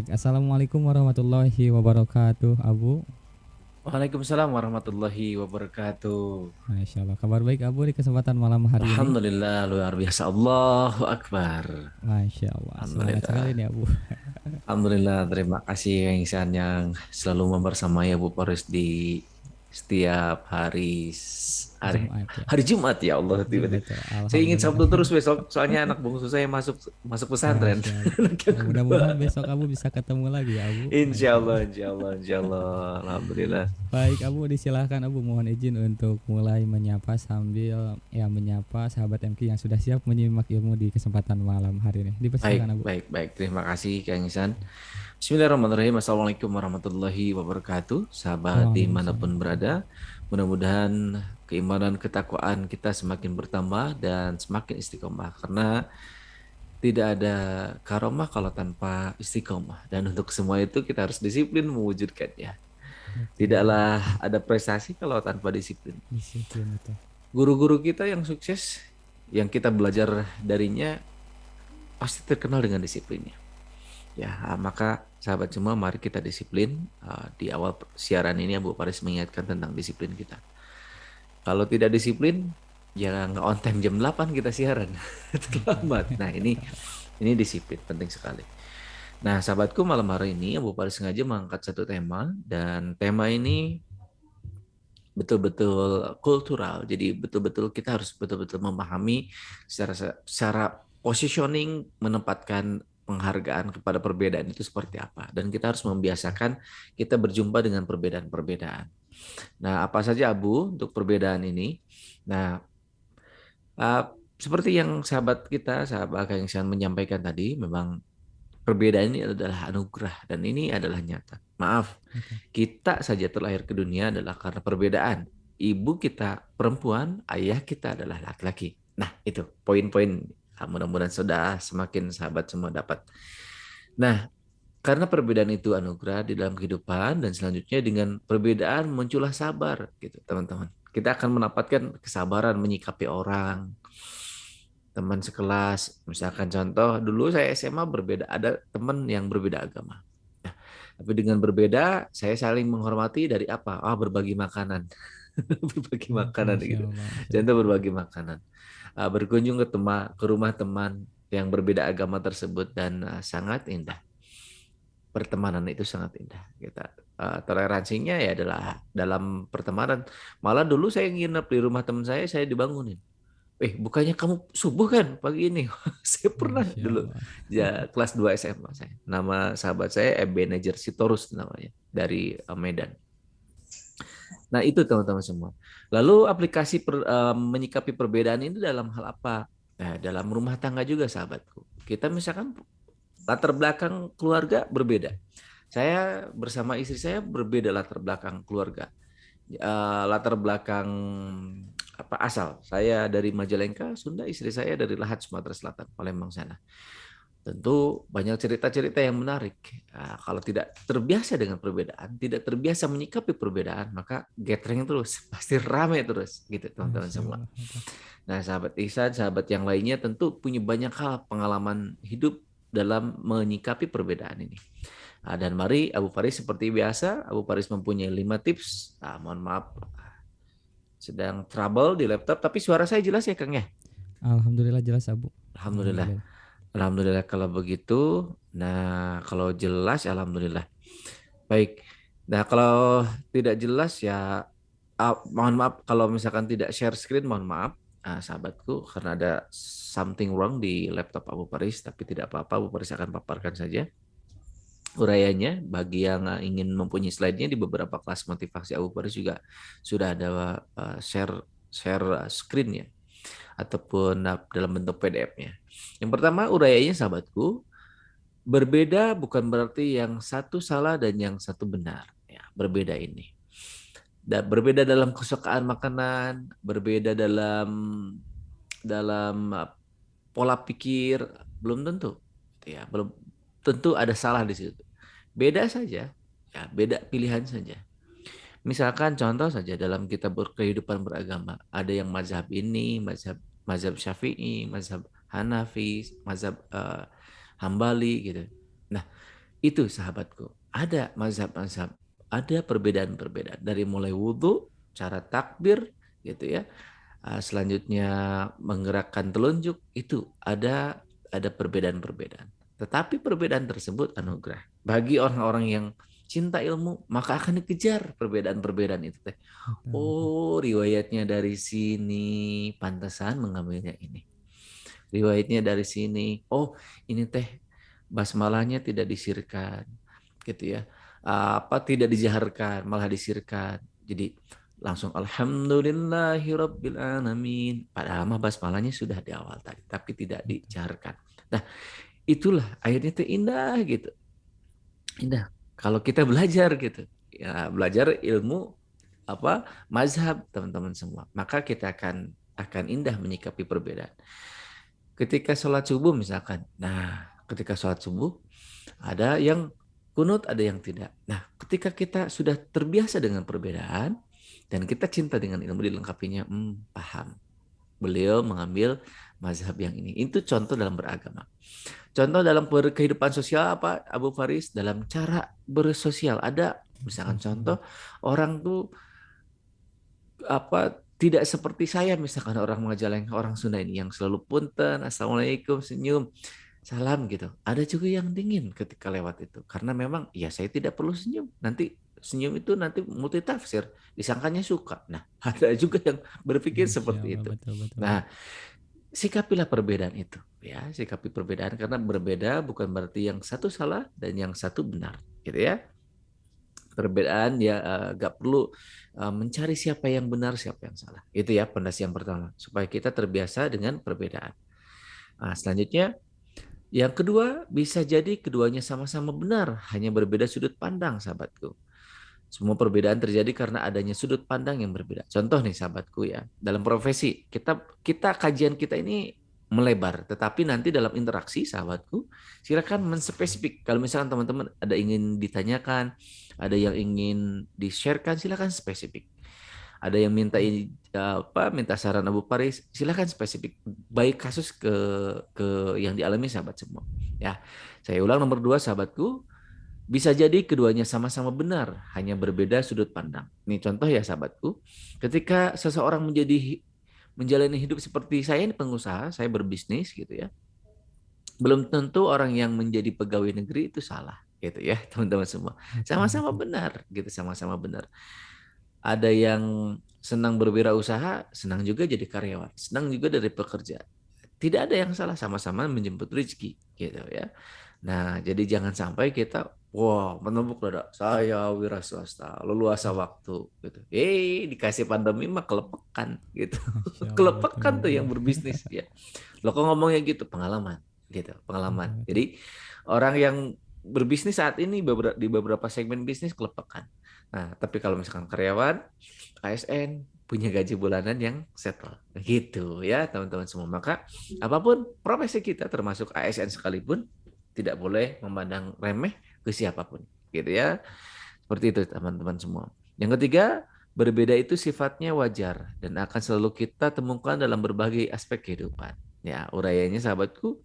Assalamualaikum warahmatullahi wabarakatuh, Abu. Waalaikumsalam warahmatullahi wabarakatuh. Masya Allah, kabar baik Abu di kesempatan malam hari ini. Alhamdulillah luar biasa. Allahu Akbar. Masya Allah, semangat sekali Alhamdulillah. nih Abu. Alhamdulillah. Terima kasih Kang Ihsan yang selalu membersamai Abu Paris di setiap hari Jumat ya. hari Jumat ya Allah Iya tiba-tiba. betul, Saya ingin Alhamdulillah. Sabtu terus besok soalnya anak bungsu saya masuk masuk pesantren. Masya Allah. Anak yang kedua. Mudah-mudahan besok Abu bisa ketemu lagi ya Abu. Insya Masya Allah, Allah. insya Allah, insya Allah. Alhamdulillah. Baik Abu, disilahkan Abu, mohon izin untuk mulai menyapa sambil ya menyapa sahabat MQ yang sudah siap menyimak ilmu di kesempatan malam hari ini. Baik, Dipersilakan Abu. baik, baik. Terima kasih Kang Ihsan. Bismillahirrahmanirrahim. Assalamualaikum warahmatullahi wabarakatuh. Sahabat dimanapun Waalaikumsalam. berada, mudah-mudahan keimanan ketakwaan kita semakin bertambah dan semakin istiqomah. Karena tidak ada karomah kalau tanpa istiqomah. Dan untuk semua itu kita harus disiplin mewujudkannya. Betul. Tidaklah ada prestasi kalau tanpa disiplin. Disiplin itu. Guru-guru kita yang sukses, yang kita belajar darinya, pasti terkenal dengan disiplinnya. Ya, maka sahabat semua mari kita disiplin. Di awal siaran ini Abu Paris mengingatkan tentang disiplin kita. Kalau tidak disiplin, ya nggak on time jam 8 kita siaran. Terlambat. Nah, ini disiplin penting sekali. Nah, sahabatku malam hari ini Abu Paris sengaja mengangkat satu tema dan tema ini betul-betul kultural. Jadi betul-betul kita harus betul-betul memahami secara positioning menempatkan penghargaan kepada perbedaan itu seperti apa. Dan kita harus membiasakan kita berjumpa dengan perbedaan-perbedaan. Nah, apa saja Abu untuk perbedaan ini? Nah, uh, seperti yang sahabat kita, sahabat Kang Ihsan menyampaikan tadi, memang perbedaan ini adalah anugerah dan ini adalah nyata. Maaf, Betul. kita saja terlahir ke dunia adalah karena perbedaan. Ibu kita perempuan, ayah kita adalah laki-laki. Nah, itu poin-poin. Mudah-mudahan sudah semakin sahabat semua dapat. Nah, karena perbedaan itu anugerah di dalam kehidupan dan selanjutnya dengan perbedaan muncullah sabar gitu, teman-teman. Kita akan mendapatkan kesabaran menyikapi orang, teman sekelas. Misalkan contoh, dulu saya SMA berbeda, ada teman yang berbeda agama. Nah, tapi dengan berbeda, saya saling menghormati dari apa? Ah, berbagi makanan. Berbagi makanan Masya gitu. Allah, Masya Contoh Allah. berbagi makanan. Berkunjung ke rumah teman yang berbeda agama tersebut dan sangat indah. Pertemanan itu sangat indah. Kita toleransinya ya adalah dalam pertemanan. Malah dulu saya nginep di rumah teman saya dibangunin. Bukannya kamu subuh kan pagi ini? Saya pernah Masya dulu Allah. ya kelas 2 SMA saya. Nama sahabat saya Ebenezer Sitorus namanya dari Medan. Nah, itu teman-teman semua. Lalu aplikasi menyikapi perbedaan ini dalam hal apa? Nah, dalam rumah tangga juga sahabatku. Kita misalkan latar belakang keluarga berbeda. Saya bersama istri saya berbeda latar belakang keluarga. Latar belakang apa asal. Saya dari Majalengka, Sunda, istri saya dari Lahat, Sumatera Selatan, Palembang sana. Tentu banyak cerita-cerita yang menarik. Kalau tidak terbiasa dengan perbedaan, tidak terbiasa menyikapi perbedaan, maka gathering terus, pasti ramai terus, gitu teman-teman Masya semua. Allah. Betul. Nah, sahabat Ihsan, sahabat yang lainnya tentu punya banyak hal pengalaman hidup dalam menyikapi perbedaan ini. Dan mari Abu Faris seperti biasa, Abu Faris mempunyai 5 tips. Mohon maaf, sedang trouble di laptop, tapi suara saya jelas ya Kang ya? Alhamdulillah jelas Abu. Alhamdulillah. Alhamdulillah. Alhamdulillah kalau begitu. Nah, kalau jelas, alhamdulillah. Baik. Nah, kalau tidak jelas ya, mohon maaf kalau misalkan tidak share screen, mohon maaf, sahabatku, karena ada something wrong di laptop Abu Paris, tapi tidak apa-apa, Abu Paris akan paparkan saja urayanya. Bagi yang ingin mempunyai slide-nya di beberapa kelas motivasi Abu Paris juga sudah ada share share screen-nya ataupun dalam bentuk PDF-nya. Yang pertama, urayanya sahabatku, berbeda bukan berarti yang satu salah dan yang satu benar. Ya, berbeda ini. Dan berbeda dalam kesukaan makanan, berbeda dalam pola pikir, belum tentu. Ya, belum tentu ada salah di situ. Beda saja, ya, beda pilihan saja. Misalkan contoh saja dalam kita berkehidupan beragama, ada yang mazhab ini, mazhab mazhab Syafi'i, mazhab Hanafi, mazhab Hambali gitu. Nah, Itu sahabatku, ada mazhab-mazhab, ada perbedaan-perbedaan dari mulai wudhu, cara takbir, gitu ya. Selanjutnya menggerakkan telunjuk, itu ada perbedaan-perbedaan. Tetapi perbedaan tersebut anugerah. Bagi orang-orang yang cinta ilmu, maka akan dikejar perbedaan-perbedaan itu teh. Betul, betul. Oh, riwayatnya dari sini, pantesan mengambilnya ini. Riwayatnya dari sini. Oh, ini teh basmalahnya tidak disirkan, gitu ya. Apa tidak dijaharkan, malah disirkan. Jadi langsung alhamdulillahirabbil alamin. Padahal mah basmalahnya sudah di awal tadi, tapi tidak dijaharkan. Nah, itulah akhirnya teh indah gitu. Indah kalau kita belajar gitu. Ya, belajar ilmu apa mazhab teman-teman semua, maka kita akan indah menyikapi perbedaan. Ketika sholat subuh misalkan, nah ketika sholat subuh ada yang kunut, ada yang tidak. Nah ketika kita sudah terbiasa dengan perbedaan dan kita cinta dengan ilmu dilengkapinya, paham. Beliau mengambil mazhab yang ini. Itu contoh dalam beragama. Contoh dalam kehidupan sosial apa Abu Faris? Dalam cara bersosial ada misalkan Sosial. contoh orang tuh apa tidak seperti saya misalkan orang Majalengka, orang Sunda ini yang selalu punten, assalamualaikum, senyum, salam gitu. Ada juga yang dingin ketika lewat itu karena memang ya saya tidak perlu senyum. Nanti senyum itu nanti multitafsir, disangkanya suka. Nah, ada juga yang berpikir Masya seperti Allah, itu. betul, betul. Nah, sikapilah perbedaan itu ya, sikapi perbedaan karena berbeda bukan berarti yang satu salah dan yang satu benar, gitu ya. Perbedaan ya gak perlu mencari siapa yang benar siapa yang salah, itu ya pondasi yang pertama supaya kita terbiasa dengan perbedaan. Nah, selanjutnya yang kedua bisa jadi keduanya sama-sama benar hanya berbeda sudut pandang sahabatku. Semua perbedaan terjadi karena adanya sudut pandang yang berbeda. Contoh nih sahabatku ya, dalam profesi kita kajian kita ini melebar, tetapi nanti dalam interaksi sahabatku, silakan menspesifik. Kalau misalkan teman-teman ada ingin ditanyakan, ada yang ingin di-sharekan, silakan spesifik. Ada yang minta minta saran Abu Paris, silakan spesifik. Baik kasus ke yang dialami sahabat semua. Ya, saya ulang nomor dua sahabatku, bisa jadi keduanya sama-sama benar, hanya berbeda sudut pandang. Ini contoh ya sahabatku, ketika seseorang menjalani hidup seperti saya ini pengusaha, saya berbisnis gitu ya. Belum tentu orang yang menjadi pegawai negeri itu salah gitu ya, teman-teman semua. Betul, Sama-sama betul. benar gitu, sama-sama benar. Ada yang senang berwirausaha, senang juga jadi karyawan, senang juga dari pekerja. Tidak ada yang salah, sama-sama menjemput rezeki gitu ya. Nah, jadi jangan sampai kita wah menepuk dada saya wira swasta leluasa waktu gitu. Dikasih pandemi mah kelepekan gitu. Masya Allah, betul, Kelepekan tuh betul. yang berbisnis ya. Lo kok ngomongnya gitu pengalaman gitu, Betul, pengalaman. betul. Jadi orang yang berbisnis saat ini di beberapa segmen bisnis kelepekan. Nah, tapi kalau misalkan karyawan, ASN punya gaji bulanan yang settle. Gitu ya, teman-teman semua. Maka apapun profesi kita termasuk ASN sekalipun tidak boleh memandang remeh ke siapapun. Gitu ya. Seperti itu teman-teman semua. Yang ketiga, berbeda itu sifatnya wajar dan akan selalu kita temukan dalam berbagai aspek kehidupan. Ya, urayanya sahabatku,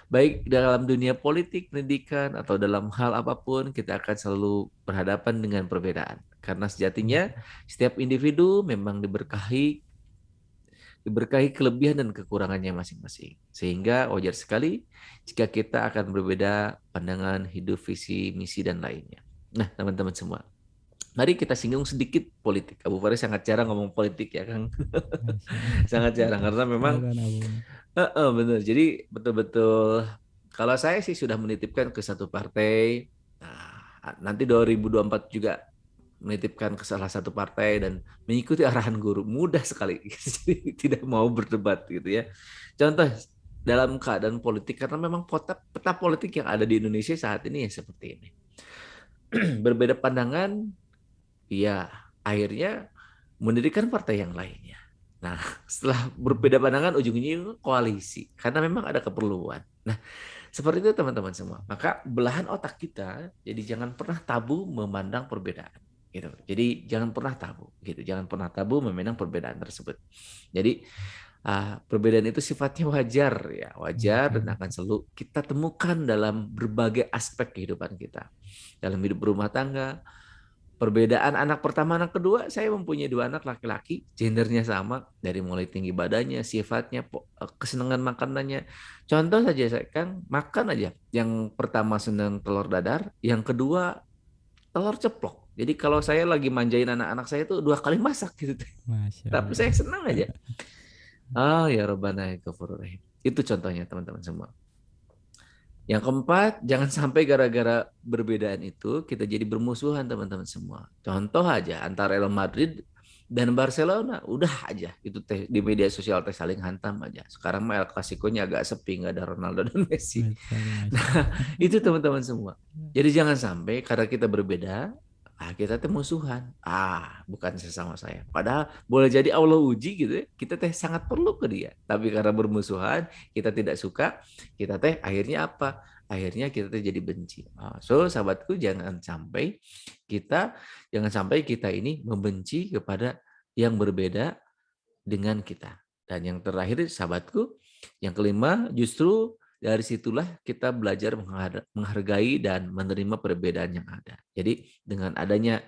baik dalam dunia politik, pendidikan, atau dalam hal apapun, kita akan selalu berhadapan dengan perbedaan. Karena sejatinya setiap individu memang diberkahi kelebihan dan kekurangannya masing-masing. Sehingga wajar sekali jika kita akan berbeda pandangan, hidup, visi, misi, dan lainnya. Nah, teman-teman semua, mari kita singgung sedikit politik. Abu Faris sangat jarang ngomong politik ya, Kang. Masya Allah. Sangat jarang karena memang Silakan Abu. benar. Jadi betul-betul kalau saya sih sudah menitipkan ke satu partai. Nah, nanti 2024 juga menitipkan ke salah satu partai dan mengikuti arahan guru mudah sekali. Jadi tidak mau berdebat gitu ya. Contoh dalam keadaan politik karena memang peta politik yang ada di Indonesia saat ini ya seperti ini. Berbeda pandangan, ya akhirnya mendirikan partai yang lainnya. Nah, setelah berbeda pandangan ujung-ujungnya koalisi karena memang ada keperluan. Nah, seperti itu teman-teman semua. Maka belahan otak kita jadi jangan pernah tabu memandang perbedaan gitu. Jadi jangan pernah tabu gitu. Jangan pernah tabu memandang perbedaan tersebut. Jadi Perbedaan itu sifatnya wajar ya, wajar Wajar. dan akan selalu kita temukan dalam berbagai aspek kehidupan kita. Dalam hidup berumah tangga, perbedaan anak pertama, anak kedua, saya mempunyai 2 anak laki-laki, gendernya sama, dari mulai tinggi badannya, sifatnya, kesenangan makanannya. Contoh saja, saya kan makan aja. Yang pertama senang telur dadar, yang kedua telur ceplok. Jadi kalau saya lagi manjain anak-anak saya itu 2 kali masak gitu. Masya Tapi Allah. saya senang aja. Ya Rabbana ya Ghafurur Rahim. Itu contohnya teman-teman semua. Yang keempat, jangan sampai gara-gara perbedaan itu kita jadi bermusuhan teman-teman semua. Contoh aja antara Real Madrid dan Barcelona, udah aja itu teh di media sosial teh saling hantam aja. Sekarang mah El Clasico-nya agak sepi, nggak ada Ronaldo dan Messi. Betul, Masya Nah, Allah. itu teman-teman semua. Jadi jangan sampai karena kita berbeda, kita teh musuhan. Bukan sesama saya. Padahal boleh jadi Allah uji gitu ya. Kita teh sangat perlu ke dia. Tapi karena bermusuhan, kita tidak suka, kita teh akhirnya apa? Akhirnya kita teh jadi benci. So, sahabatku, jangan sampai kita ini membenci kepada yang berbeda dengan kita. Dan yang terakhir, sahabatku, yang kelima, justru dari situlah kita belajar menghargai dan menerima perbedaan yang ada. Jadi dengan adanya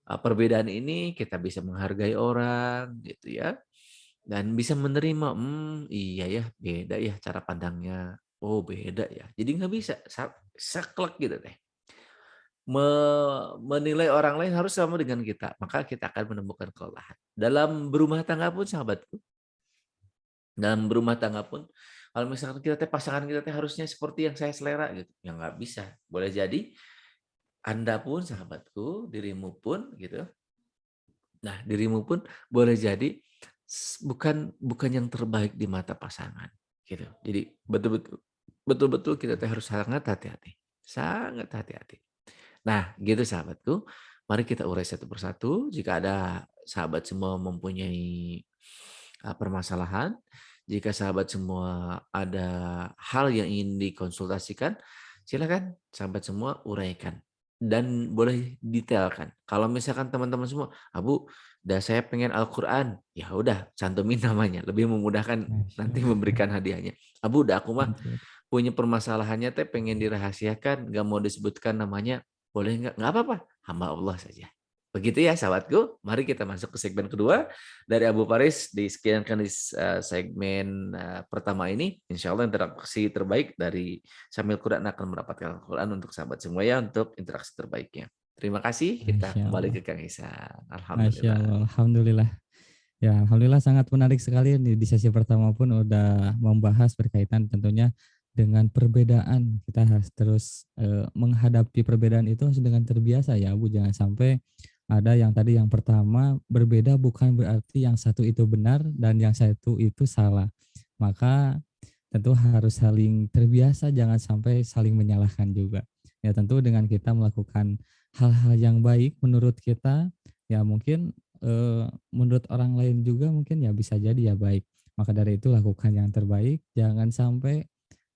perbedaan ini kita bisa menghargai orang gitu ya. Dan bisa menerima, iya ya, beda ya cara pandangnya. Oh, beda ya. Jadi nggak bisa saklek gitu deh. Menilai orang lain harus sama dengan kita. Maka kita akan menemukan kelelahan. Dalam berumah tangga pun, sahabatku, kalau misalkan pasangan kita harusnya seperti yang saya selera gitu, ya nggak bisa. Boleh jadi Anda pun, sahabatku, dirimu pun gitu. Nah, dirimu pun boleh jadi bukan yang terbaik di mata pasangan gitu. Jadi betul-betul kita harus sangat hati-hati. Sangat hati-hati. Nah, gitu sahabatku. Mari kita urai satu persatu. Jika ada sahabat semua mempunyai permasalahan, jika sahabat semua ada hal yang ingin dikonsultasikan, silakan sahabat semua uraikan dan boleh detailkan. Kalau misalkan teman-teman semua, Bu, udah saya pengen Al-Quran, ya udah cantumin namanya, lebih memudahkan Masya nanti Allah. memberikan hadiahnya. Bu, udah aku mah Betul. punya permasalahannya teh pengen dirahasiakan, nggak mau disebutkan namanya, boleh nggak? Nggak apa-apa, hamba Allah saja. Begitu ya sahabatku, mari kita masuk ke segmen kedua dari Abu Faris. Disekiankan di segmen pertama ini. Insya Allah interaksi terbaik dari Sambil Quran akan mendapatkan Al-Quran untuk sahabat semua ya, untuk interaksi terbaiknya. Terima kasih, kita Masya kembali Allah. ke Kang Ihsan. Masya Alhamdulillah. Allah. Alhamdulillah. Ya, alhamdulillah sangat menarik sekali di sesi pertama pun udah membahas berkaitan tentunya dengan perbedaan. Kita harus terus menghadapi perbedaan itu harus dengan terbiasa ya, Bu. Jangan sampai ada yang tadi yang pertama berbeda bukan berarti yang satu itu benar dan yang satu itu salah. Maka tentu harus saling terbiasa, jangan sampai saling menyalahkan juga. Ya tentu dengan kita melakukan hal-hal yang baik menurut kita, ya mungkin menurut orang lain juga mungkin ya bisa jadi ya baik. Maka dari itu lakukan yang terbaik, jangan sampai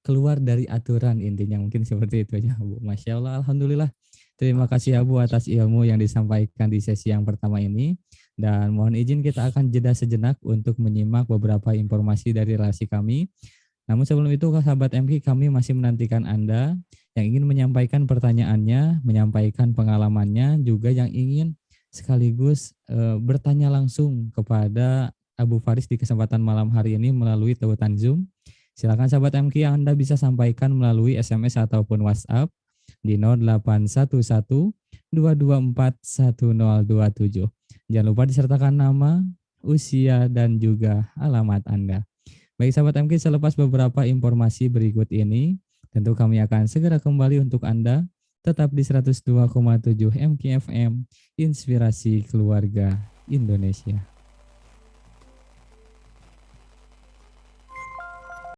keluar dari aturan, intinya mungkin seperti itu ya Bu. Masya Allah, alhamdulillah. Terima kasih ya Bu atas ilmu yang disampaikan di sesi yang pertama ini. Dan mohon izin kita akan jeda sejenak untuk menyimak beberapa informasi dari relasi kami. Namun sebelum itu, sahabat MK, kami masih menantikan Anda yang ingin menyampaikan pertanyaannya, menyampaikan pengalamannya, juga yang ingin sekaligus bertanya langsung kepada Abu Faris di kesempatan malam hari ini melalui tautan Zoom. Silakan sahabat MK, Anda bisa sampaikan melalui SMS ataupun WhatsApp di 0811 224 1027. Jangan lupa disertakan nama, usia, dan juga alamat Anda. Baik sahabat MK, selepas beberapa informasi berikut ini, tentu kami akan segera kembali untuk Anda. Tetap di 102,7 MKFM, Inspirasi Keluarga Indonesia.